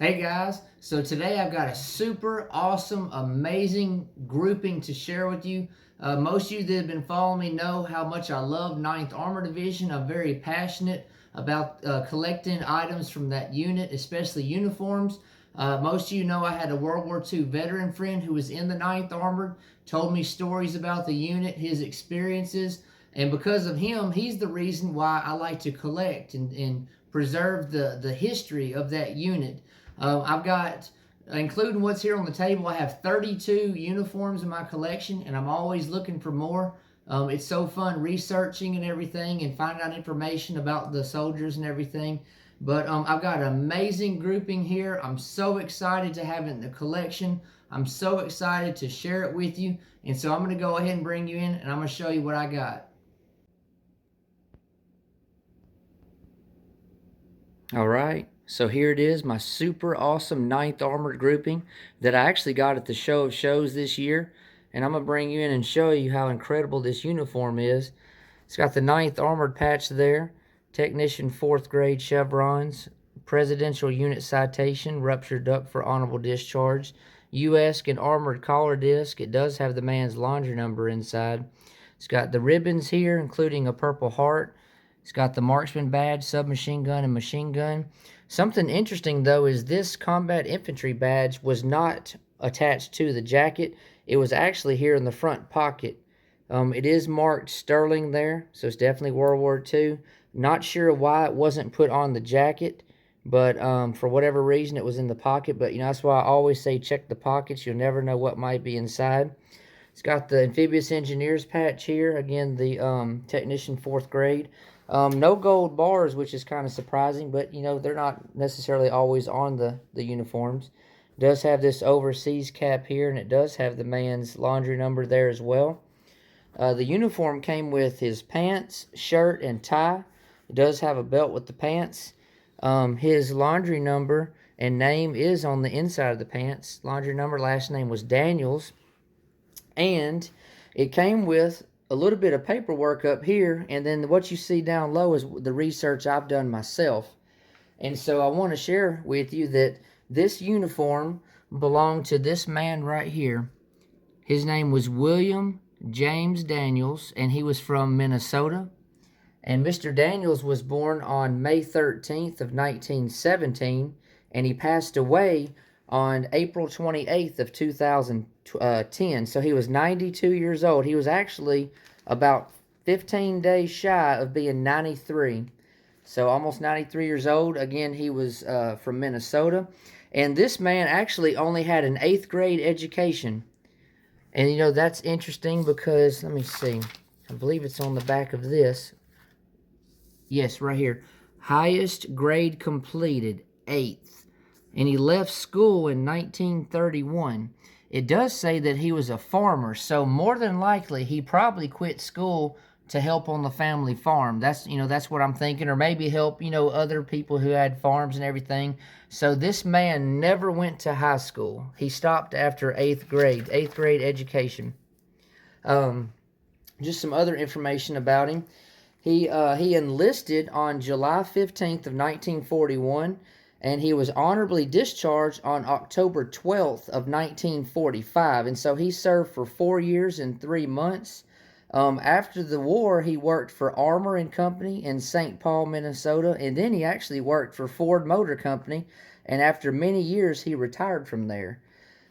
Hey guys, so today I've got a super awesome, amazing grouping to share with you. Most of you that have been following me know how much I love Ninth Armor Division. I'm very passionate about collecting items from that unit, especially uniforms. Most of you know I had a World War II veteran friend who was in the Ninth Armored, told me stories about the unit, his experiences, and because of him, he's the reason why I like to collect and preserve the history of that unit. I've got, including what's here on the table, I have 32 uniforms in my collection, and I'm always looking for more. It's so fun researching and everything and finding out information about the soldiers and everything. But I've got an amazing grouping here. I'm so excited to have it in the collection. I'm so excited to share it with you. And so I'm going to go ahead and bring you in, and I'm going to show you what I got. All right, so here it is, my super awesome Ninth Armored grouping that I actually got at the Show of Shows this year. And I'm going to bring you in and show you how incredible this uniform is. It's got the Ninth Armored patch there, Technician 4th grade chevrons, Presidential Unit Citation, Ruptured Duct for Honorable Discharge, U.S. and Armored Collar Disc. It does have the man's laundry number inside. It's got the ribbons here, including a Purple Heart. It's got the marksman badge, submachine gun, and machine gun. Something interesting, though, is this combat infantry badge was not attached to the jacket. It was actually here in the front pocket. It is marked Sterling there, so it's definitely World War II. Not sure why it wasn't put on the jacket, but for whatever reason, it was in the pocket. But, that's why I always say check the pockets. You'll never know what might be inside. It's got the Amphibious Engineers patch here. Again, the Technician 4th grade. No gold bars, which is kind of surprising, but, they're not necessarily always on the uniforms. It does have this overseas cap here, and it does have the man's laundry number there as well. The uniform came with his pants, shirt, and tie. It does have a belt with the pants. His laundry number and name is on the inside of the pants. Laundry number, last name was Daniels. And it came with a little bit of paperwork up here, and then what you see down low is the research I've done myself. And so I want to share with you that this uniform belonged to this man right here. His name was William James Daniels, and he was from Minnesota. And Mr. Daniels was born on May 13th of 1917, and he passed away on April 28th of 2010. So he was 92 years old. He was actually about 15 days shy of being 93. So almost 93 years old. Again, he was from Minnesota. And this man actually only had an 8th grade education. And that's interesting because, let me see, I believe it's on the back of this. Yes, right here. Highest grade completed, 8th. And he left school in 1931. It does say that he was a farmer, so more than likely he probably quit school to help on the family farm. That's what I'm thinking, or maybe help, other people who had farms and everything. So this man never went to high school. He stopped after 8th grade education. Just some other information about him. He enlisted on July 15th of 1941, and he was honorably discharged on October 12th of 1945. And so he served for 4 years and 3 months. After the war, he worked for Armour and Company in St. Paul, Minnesota, and then he actually worked for Ford Motor Company, and after many years, he retired from there.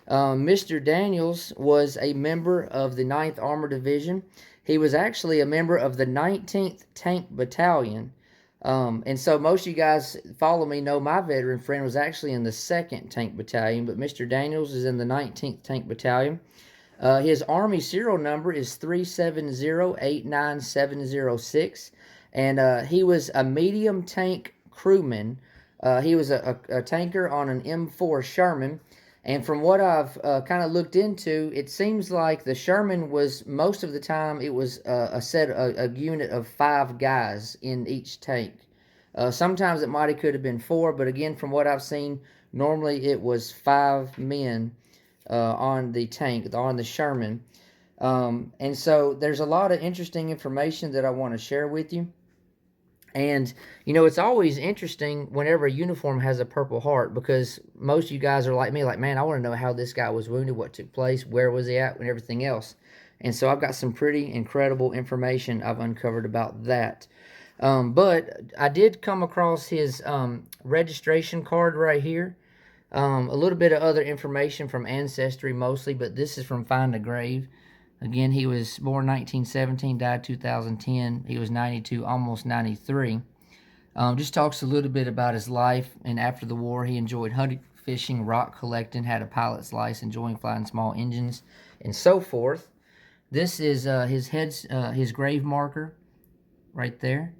Mr. Daniels was a member of the 9th Armored Division. He was actually a member of the 19th Tank Battalion. And so most of you guys follow me know my veteran friend was actually in the 2nd Tank Battalion, but Mr. Daniels is in the 19th Tank Battalion. His Army serial number is 370-89706, and he was a medium tank crewman. He was a tanker on an M4 Sherman. And from what I've kind of looked into, it seems like the Sherman was, most of the time, it was a unit of 5 guys in each tank. Sometimes it might have could have been 4, but again, from what I've seen, normally it was 5 men on the tank, on the Sherman. And so there's a lot of interesting information that I want to share with you. And, you know, it's always interesting whenever a uniform has a Purple Heart, because most of you guys are like me, like, man, I want to know how this guy was wounded, what took place, where was he at, and everything else. And so I've got some pretty incredible information I've uncovered about that. But I did come across his registration card right here. A little bit of other information from Ancestry mostly, but this is from Find a Grave. Again, he was born 1917, died 2010. He was 92, almost 93. Just talks a little bit about his life, and after the war, he enjoyed hunting, fishing, rock collecting, had a pilot's license, enjoying flying small engines, and so forth. This is his grave marker right there.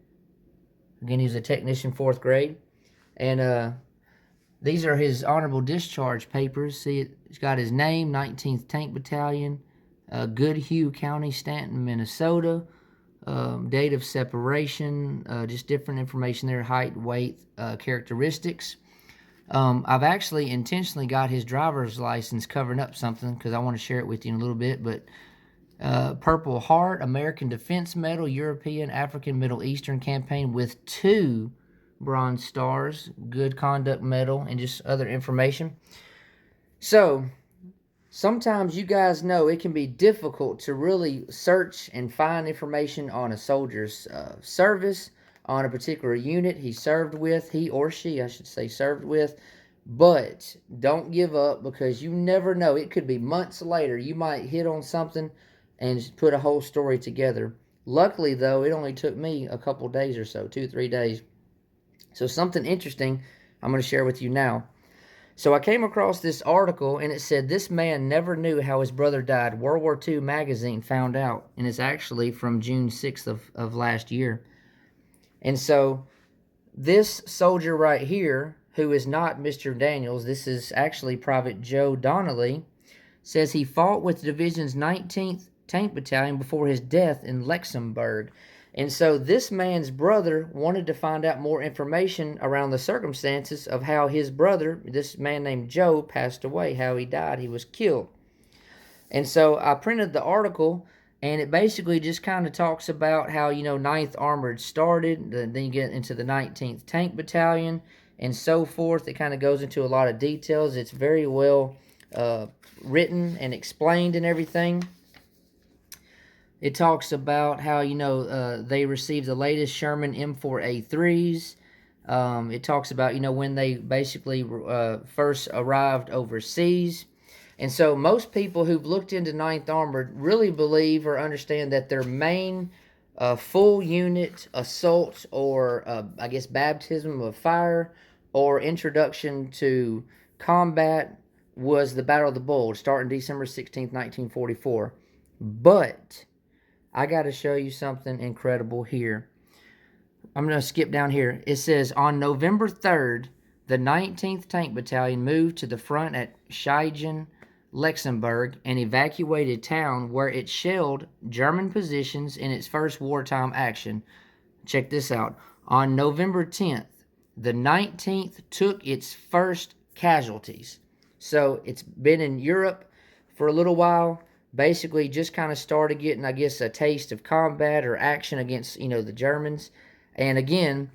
Again, he was a technician, 4th grade, and these are his honorable discharge papers. See, it's got his name, 19th Tank Battalion, Goodhue County, Stanton, Minnesota. Date of separation, just different information there, height, weight, characteristics. I've actually intentionally got his driver's license covering up something because I want to share it with you in a little bit. But Purple Heart, American Defense Medal, European, African, Middle Eastern campaign with 2 Bronze Stars, Good Conduct Medal, and just other information. So, sometimes you guys know it can be difficult to really search and find information on a soldier's service, on a particular unit he served with, he or she, I should say, served with. But don't give up, because you never know. It could be months later. You might hit on something and put a whole story together. Luckily, though, it only took me a couple days or so, 2-3 days. So something interesting I'm going to share with you now. So I came across this article, and it said this man never knew how his brother died. World War II magazine found out, and it's actually from June 6th of last year. And so this soldier right here, who is not Mr. Daniels, this is actually Private Joe Donnelly, says he fought with the division's 19th Tank Battalion before his death in Luxembourg. And so this man's brother wanted to find out more information around the circumstances of how his brother, this man named Joe, passed away, how he died, he was killed. And so I printed the article, and it basically just kind of talks about how, you know, 9th Armored started, then you get into the 19th Tank Battalion, and so forth. It kind of goes into a lot of details. It's very well written and explained and everything. It talks about how, you know, they received the latest Sherman M4A3s. It talks about, you know, when they basically first arrived overseas. And so most people who've looked into 9th Armored really believe or understand that their main full unit assault, or I guess baptism of fire, or introduction to combat was the Battle of the Bulge, starting December 16th, 1944. But I got to show you something incredible here. I'm going to skip down here. It says, on November 3rd, the 19th Tank Battalion moved to the front at Scheijen, Luxembourg, and evacuated town, where it shelled German positions in its first wartime action. Check this out. On November 10th, the 19th took its first casualties. So it's been in Europe for a little while. Basically just kind of started getting, I guess, a taste of combat or action against, you know, the Germans. And again,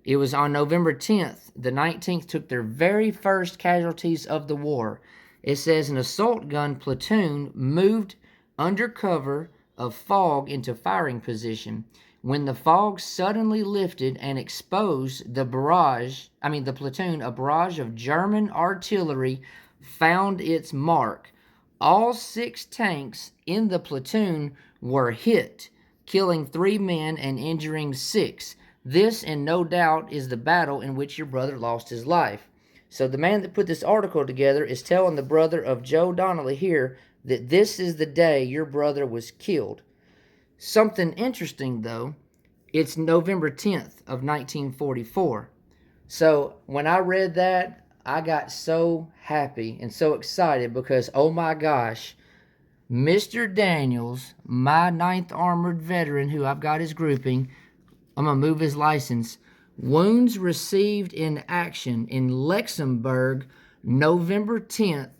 it was on November 10th, the 19th took their very first casualties of the war. It says an assault gun platoon moved under cover of fog into firing position. When the fog suddenly lifted and exposed the platoon, a barrage of German artillery found its mark. All 6 tanks in the platoon were hit, killing 3 men and injuring 6. This, and no doubt, is the battle in which your brother lost his life. So the man that put this article together is telling the brother of Joe Donnelly here that this is the day your brother was killed. Something interesting, though, it's November 10th of 1944. So when I read that, I got so happy and so excited, because, oh my gosh, Mr. Daniels, my 9th Armored veteran, who I've got his grouping, I'm going to move his license, wounds received in action in Luxembourg, November 10th,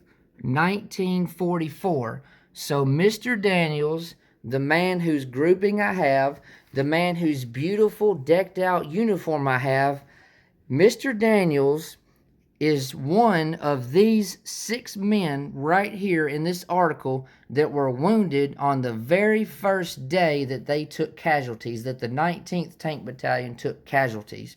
1944. So Mr. Daniels, the man whose grouping I have, the man whose beautiful decked out uniform I have. Mr. Daniels is one of these 6 men right here in this article that were wounded on the very first day that they took casualties, that the 19th Tank Battalion took casualties.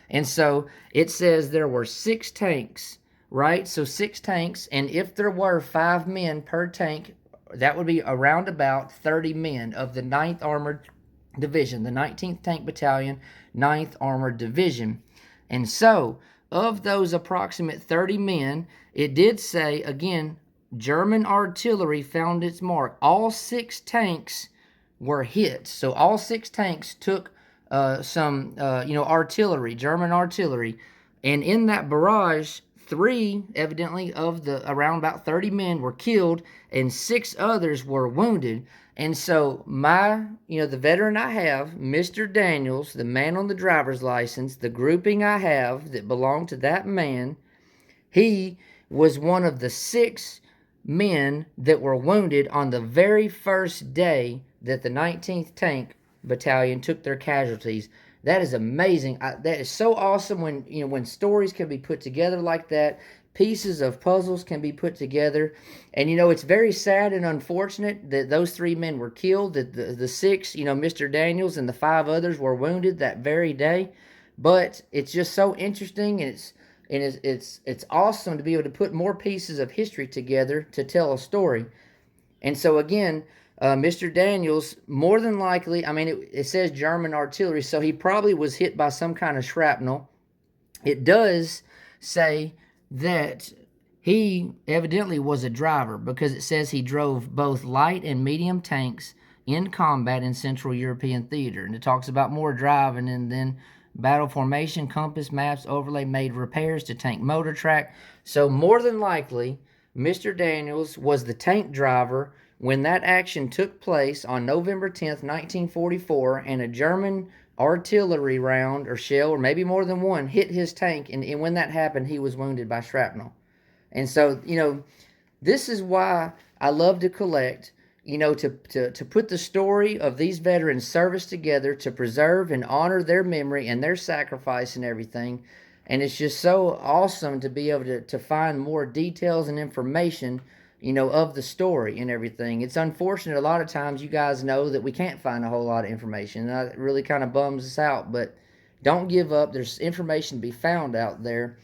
And so it says there were 6 tanks, right? So 6 tanks, and if there were 5 men per tank, that would be around about 30 men of the 9th Armored Division, the 19th Tank Battalion, 9th Armored Division. And so, of those approximate 30 men, it did say, again, German artillery found its mark. All 6 tanks were hit. So all 6 tanks took some artillery, German artillery. And in that barrage, 3, evidently, of the around about 30 men were killed, and 6 others were wounded. And so the veteran I have, Mr. Daniels, the man on the driver's license, the grouping I have that belonged to that man, he was one of the 6 men that were wounded on the very first day that the 19th Tank Battalion took their casualties. That is amazing. That is so awesome when stories can be put together like that. Pieces of puzzles can be put together. And it's very sad and unfortunate that those 3 men were killed, that the 6, Mr. Daniels and the 5 others were wounded that very day. But it's just so interesting, and it's awesome to be able to put more pieces of history together to tell a story. And so again, Mr. Daniels, more than likely, it says German artillery, so he probably was hit by some kind of shrapnel. It does say that he evidently was a driver, because it says he drove both light and medium tanks in combat in Central European theater. And it talks about more driving, and then battle formation, compass, maps, overlay, made repairs to tank motor track. So more than likely, Mr. Daniels was the tank driver when that action took place on November 10th, 1944, and a German artillery round or shell, or maybe more than one, hit his tank, and when that happened, he was wounded by shrapnel. And so, this is why I love to collect, to put the story of these veterans' service together to preserve and honor their memory and their sacrifice and everything. And it's just so awesome to be able to find more details and information, of the story and everything. It's unfortunate a lot of times, you guys know, that we can't find a whole lot of information. And that really kind of bums us out, but don't give up. There's information to be found out there.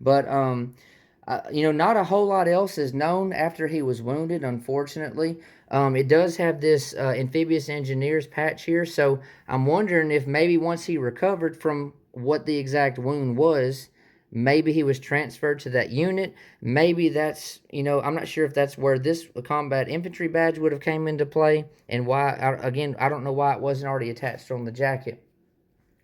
But, not a whole lot else is known after he was wounded, unfortunately. It does have this amphibious engineers patch here, so I'm wondering if maybe once he recovered from what the exact wound was, maybe he was transferred to that unit. Maybe that's, I'm not sure if that's where this combat infantry badge would have came into play, and why, I don't know why it wasn't already attached on the jacket.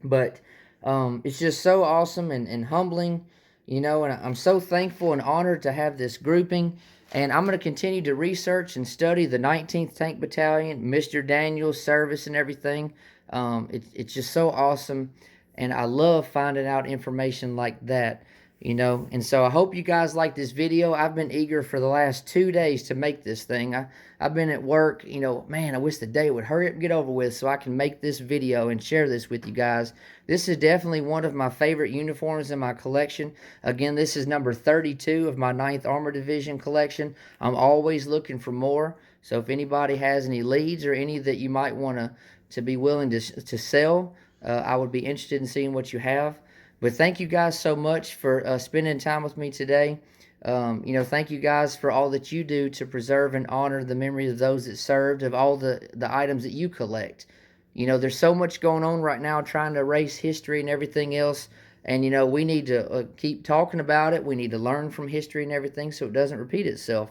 But it's just so awesome and humbling, and I'm so thankful and honored to have this grouping. And I'm going to continue to research and study the 19th Tank Battalion, Mr. Daniels' service and everything. It's just so awesome. And I love finding out information like that, And so I hope you guys like this video. I've been eager for the last 2 days to make this thing. I've been at work, man, I wish the day would hurry up and get over with so I can make this video and share this with you guys. This is definitely one of my favorite uniforms in my collection. Again, this is number 32 of my 9th Armored Division collection. I'm always looking for more. So if anybody has any leads or any that you might want to be willing to sell, I would be interested in seeing what you have. But thank you guys so much for spending time with me today. Thank you guys for all that you do to preserve and honor the memory of those that served, of all the items that you collect. There's so much going on right now trying to erase history and everything else. And, we need to keep talking about it. We need to learn from history and everything so it doesn't repeat itself.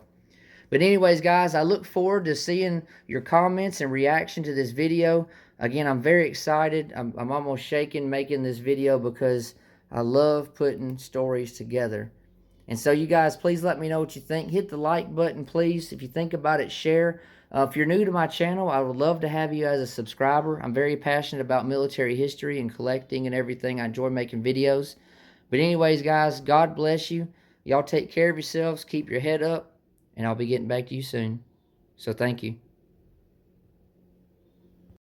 But anyways, guys, I look forward to seeing your comments and reaction to this video. Again, I'm very excited. I'm almost shaking making this video because I love putting stories together. And so you guys, please let me know what you think. Hit the like button, please. If you think about it, share. If you're new to my channel, I would love to have you as a subscriber. I'm very passionate about military history and collecting and everything. I enjoy making videos. But anyways, guys, God bless you. Y'all take care of yourselves. Keep your head up. And I'll be getting back to you soon. So thank you.